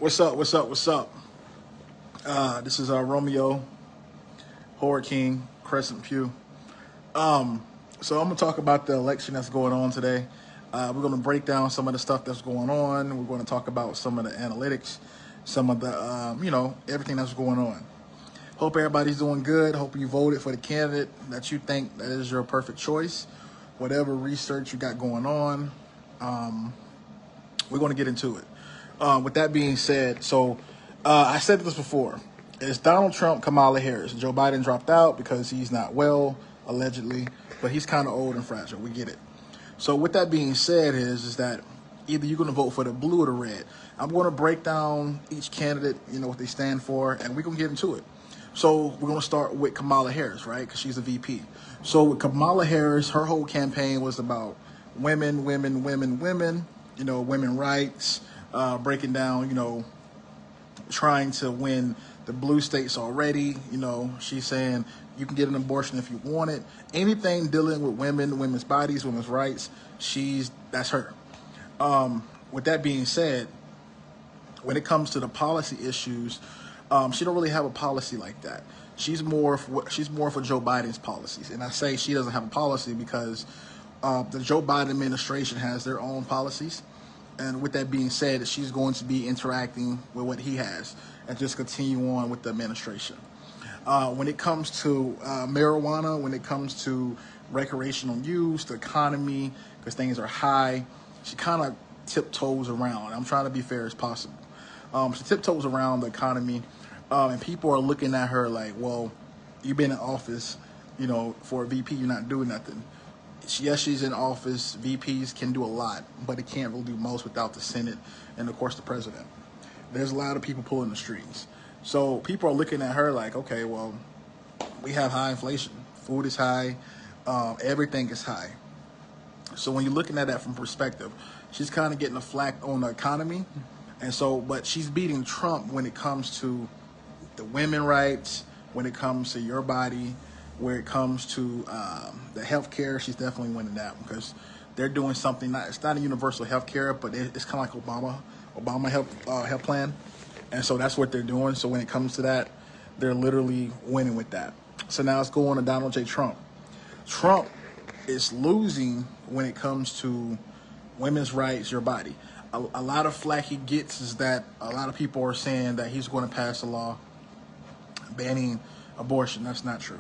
What's up? What's up? What's up? This is Romeo, Horror King, Crescent Pew. So I'm gonna talk about the election that's going on today. We're gonna break down some of the stuff that's going on. We're gonna talk about some of the analytics, some of the everything that's going on. Hope everybody's doing good. Hope you voted for the candidate that you think that is your perfect choice. Whatever research you got going on, we're gonna get into it. With that being said, I said this before. It's Donald Trump, Kamala Harris. Joe Biden dropped out because he's not well, allegedly, but he's kind of old and fragile. We get it. So with that being said is that either you're going to vote for the blue or the red. I'm going to break down each candidate, what they stand for, and we're going to get into it. So we're going to start with Kamala Harris, right? Because she's a VP. So with Kamala Harris, her whole campaign was about women, women rights, breaking down, trying to win the blue states already. She's saying you can get an abortion if you want it. Anything dealing with women, women's bodies, women's rights, that's her. With that being said, when it comes to the policy issues, she don't really have a policy like that. She's more for Joe Biden's policies, and I say she doesn't have a policy because the Joe Biden administration has their own policies. And with that being said, she's going to be interacting with what he has and just continue on with the administration. When it comes to marijuana, when it comes to recreational use, the economy, because things are high, she kind of tiptoes around. I'm trying to be fair as possible. She tiptoes around the economy, and people are looking at her like, well, you've been in office, for a VP, you're not doing nothing. Yes, she's in office. VPs can do a lot, but it can't really do most without the Senate and, of course, the president. There's a lot of people pulling the strings. So people are looking at her like, okay, well, we have high inflation. Food is high. Everything is high. So when you're looking at that from perspective, she's kind of getting a flack on the economy. But she's beating Trump when it comes to the women rights, when it comes to your body, where it comes to the health care. She's definitely winning that because they're doing something. It's not a universal health care, but it's kind of like Obama health plan. And so that's what they're doing. So when it comes to that, they're literally winning with that. So now let's go on to Donald J. Trump. Trump is losing when it comes to women's rights, your body. A lot of flack he gets is that a lot of people are saying that he's going to pass a law banning abortion. That's not true.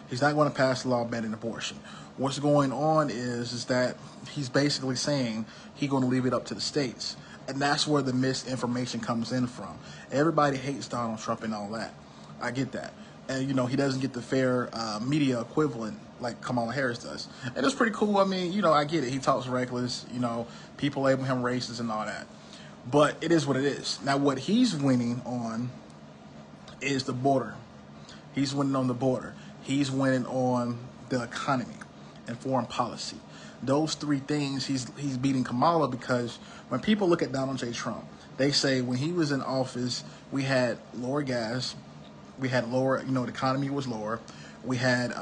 He's not going to pass a law banning abortion. What's going on is that he's basically saying he's going to leave it up to the states. And that's where the misinformation comes in from. Everybody hates Donald Trump and all that. I get that. And, he doesn't get the fair media equivalent like Kamala Harris does. And it's pretty cool. I mean, I get it. He talks reckless. People label him racist and all that. But it is what it is. Now, what he's winning on is the border. He's winning on the border. He's winning on the economy and foreign policy. Those three things, he's beating Kamala because when people look at Donald J. Trump, they say when he was in office, we had lower gas, we had lower, the economy was lower, we had,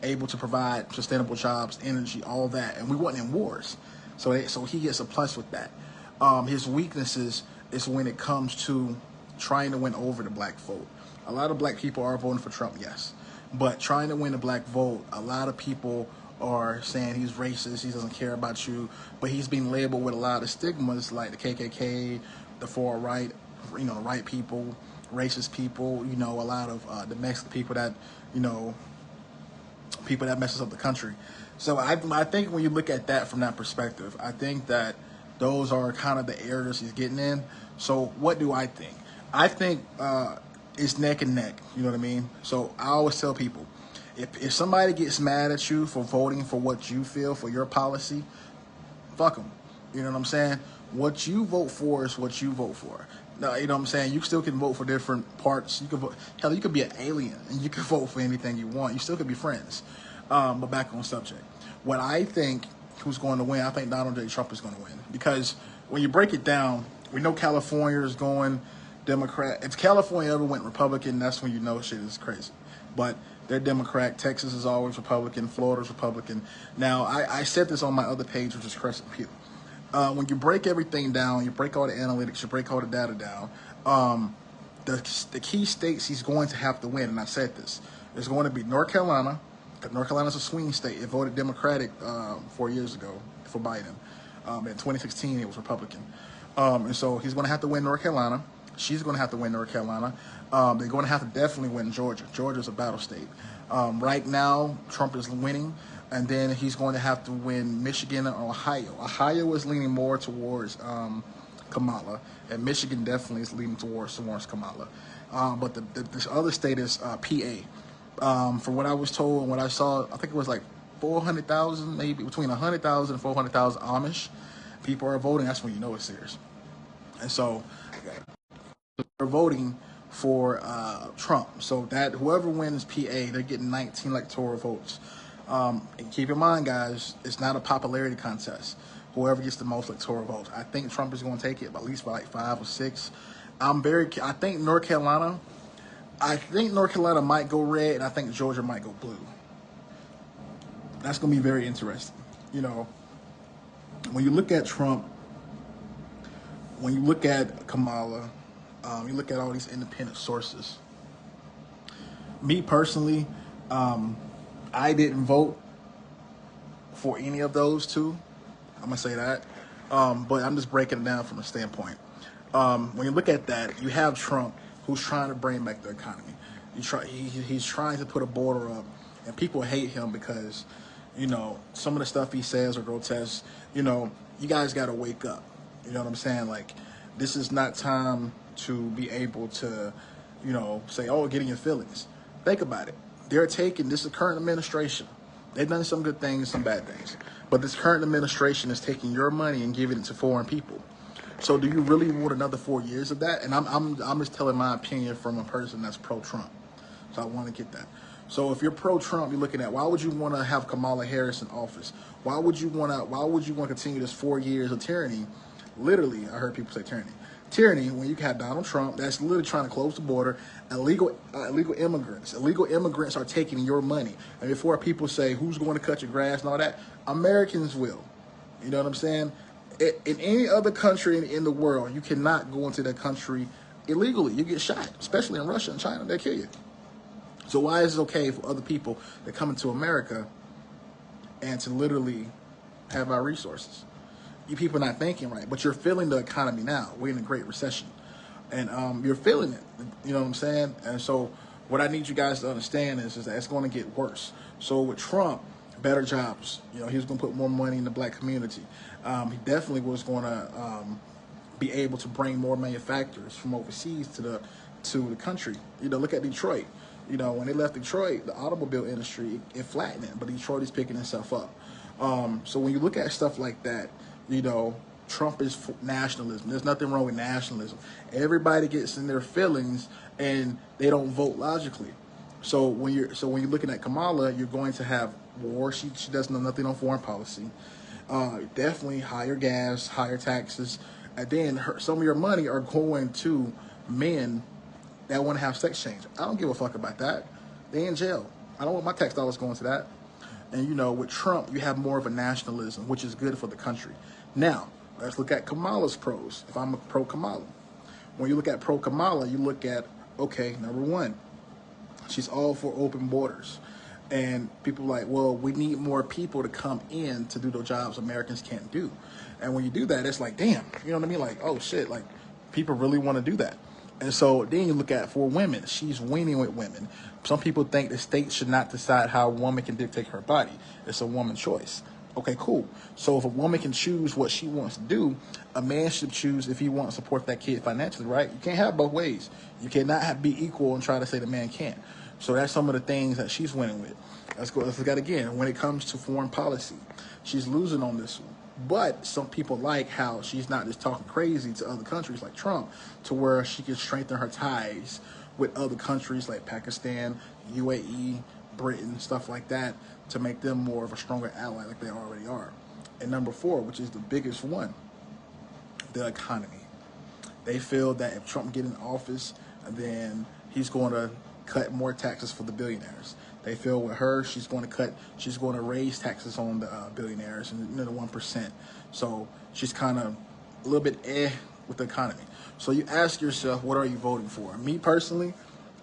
able to provide sustainable jobs, energy, all that, and we wasn't in wars. So he gets a plus with that. His weaknesses is when it comes to trying to win over the black vote. A lot of black people are voting for Trump, yes. But trying to win the black vote, a lot of people are saying he's racist, he doesn't care about you, but he's being labeled with a lot of stigmas like the KKK, the far right, right people, racist people, a lot of domestic people that, people that messes up the country. So I think when you look at that from that perspective, I think that those are kind of the areas he's getting in. So what do I think? I think it's neck and neck, you know what I mean? So I always tell people, if somebody gets mad at you for voting for what you feel, for your policy, fuck them. You know what I'm saying? What you vote for is what you vote for. Now, you know what I'm saying? You still can vote for different parts. You can vote, hell, you could be an alien and you can vote for anything you want. You still could be friends. But back on subject. What I think who's going to win, I think Donald J. Trump is going to win. Because when you break it down, we know California is going Democrat. If California ever went Republican, that's when you know shit is crazy. But they're Democrat. Texas is always Republican. Florida's Republican. Now, I said this on my other page, which is Crescent Pew. When you break everything down, you break all the analytics, you break all the data down. The key states he's going to have to win, and I said this, is going to be North Carolina. North Carolina's a swing state. It voted Democratic 4 years ago for Biden. In 2016, it was Republican. And so he's going to have to win North Carolina. She's going to have to win North Carolina. They're going to have to definitely win Georgia. Georgia's a battle state. Right now, Trump is winning, and then he's going to have to win Michigan and Ohio. Ohio is leaning more towards Kamala, and Michigan definitely is leaning towards Kamala. But this other state is PA. From what I was told and what I saw, I think it was like 400,000, maybe between 100,000 and 400,000 Amish people are voting. That's when you know it's serious. And so they're voting for Trump. So that whoever wins PA, they're getting 19 electoral votes. And keep in mind, guys, it's not a popularity contest. Whoever gets the most electoral votes. I think Trump is going to take it, at least by like 5 or 6. I think North Carolina might go red, and I think Georgia might go blue. That's going to be very interesting. You know, when you look at Trump, when you look at Kamala, you look at all these independent sources. Me personally, I didn't vote for any of those two. I'm going to say that. But I'm just breaking it down from a standpoint. When you look at that, you have Trump, who's trying to bring back the economy. He's trying to put a border up, and people hate him because, you know, some of the stuff he says are grotesque. You know, you guys got to wake up. You know what I'm saying? Like, this is not time to be able to, you know, say, oh, get in your feelings. Think about it. They're taking, this is current administration. They've done some good things, some bad things. But this current administration is taking your money and giving it to foreign people. So do you really want another 4 years of that? And I'm just telling my opinion from a person that's pro-Trump. So I want to get that. So if you're pro-Trump, you're looking at, why would you want to have Kamala Harris in office? Why would you want to continue this 4 years of tyranny? Literally, I heard people say tyranny. Tyranny, when you have Donald Trump, that's literally trying to close the border. Illegal immigrants. Illegal immigrants are taking your money. And before people say, who's going to cut your grass and all that, Americans will. You know what I'm saying? In any other country in the world, you cannot go into that country illegally. You get shot, especially in Russia and China. They'll kill you. So why is it okay for other people to come into America and to literally have our resources? You people are not thinking right, but you're feeling the economy now. We're in a great recession, and you're feeling it. You know what I'm saying? And so what I need you guys to understand is that it's going to get worse. So with Trump, better jobs. You know, he was going to put more money in the black community. He definitely was going to be able to bring more manufacturers from overseas to the country. You know, look at Detroit. You know, when they left Detroit, the automobile industry, it flattened it, but Detroit is picking itself up. So when you look at stuff like that, you know, Trump is nationalism. There's nothing wrong with nationalism. Everybody gets in their feelings and they don't vote logically. So when you're looking at Kamala, you're going to have war. She does know nothing on foreign policy. Definitely higher gas, higher taxes, and then some of your money are going to men that want to have sex change. I don't give a fuck about that. They in jail. I don't want my tax dollars going to that. And you know, with Trump, you have more of a nationalism, which is good for the country. Now, let's look at Kamala's pros. If I'm a pro-Kamala, when you look at pro-Kamala, you look at, okay, number one, she's all for open borders. And people are like, well, we need more people to come in to do the jobs Americans can't do. And when you do that, it's like, damn, you know what I mean? Like, oh shit, like people really want to do that. And so then you look at for women, she's winning with women. Some people think the state should not decide how a woman can dictate her body. It's a woman's choice. Okay, cool. So if a woman can choose what she wants to do, a man should choose if he wants to support that kid financially, right? You can't have both ways. You cannot be equal and try to say the man can't. So that's some of the things that she's winning with. Let's look at it again. When it comes to foreign policy, she's losing on this one. But some people like how she's not just talking crazy to other countries like Trump, to where she can strengthen her ties with other countries like Pakistan, UAE, Britain, stuff like that, to make them more of a stronger ally like they already are. And number four, which is the biggest one, the economy. They feel that if Trump get in office, then he's going to cut more taxes for the billionaires. They feel with her, she's going to raise taxes on the billionaires and the 1%. So she's kind of a little bit with the economy. So you ask yourself, what are you voting for? Me personally,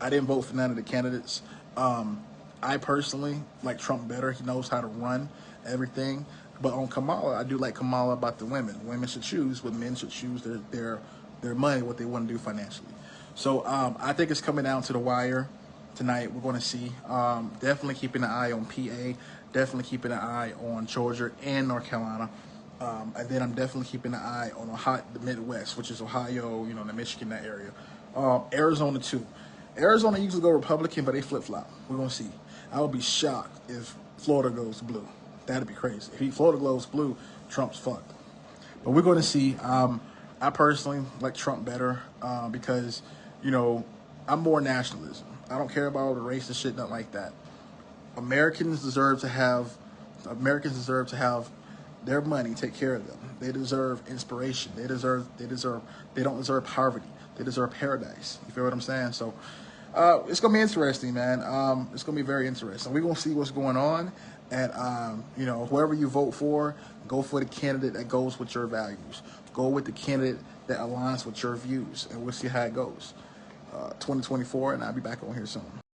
I didn't vote for none of the candidates. I personally like Trump better. He knows how to run everything. But on Kamala, I do like Kamala about the women. Women should choose, but men should choose their money, what they want to do financially. So I think it's coming down to the wire tonight. We're going to see. Definitely keeping an eye on PA. Definitely keeping an eye on Georgia and North Carolina. And then I'm definitely keeping an eye on the Midwest, which is Ohio, the Michigan, that area. Arizona too. Arizona usually go Republican, but they flip-flop. We're going to see. I would be shocked if Florida goes blue. That'd be crazy. If Florida goes blue, Trump's fucked. But we're going to see. I personally like Trump better because, I'm more nationalism. I don't care about all the racist shit, nothing like that. Americans deserve to have their money take care of them. They deserve inspiration. They don't deserve poverty. They deserve paradise. You feel what I'm saying? So it's gonna be interesting, man. It's gonna be very interesting. We're gonna see what's going on, and whoever you vote for, go for the candidate that goes with your values. Go with the candidate that aligns with your views, and we'll see how it goes. 2024, and I'll be back on here soon.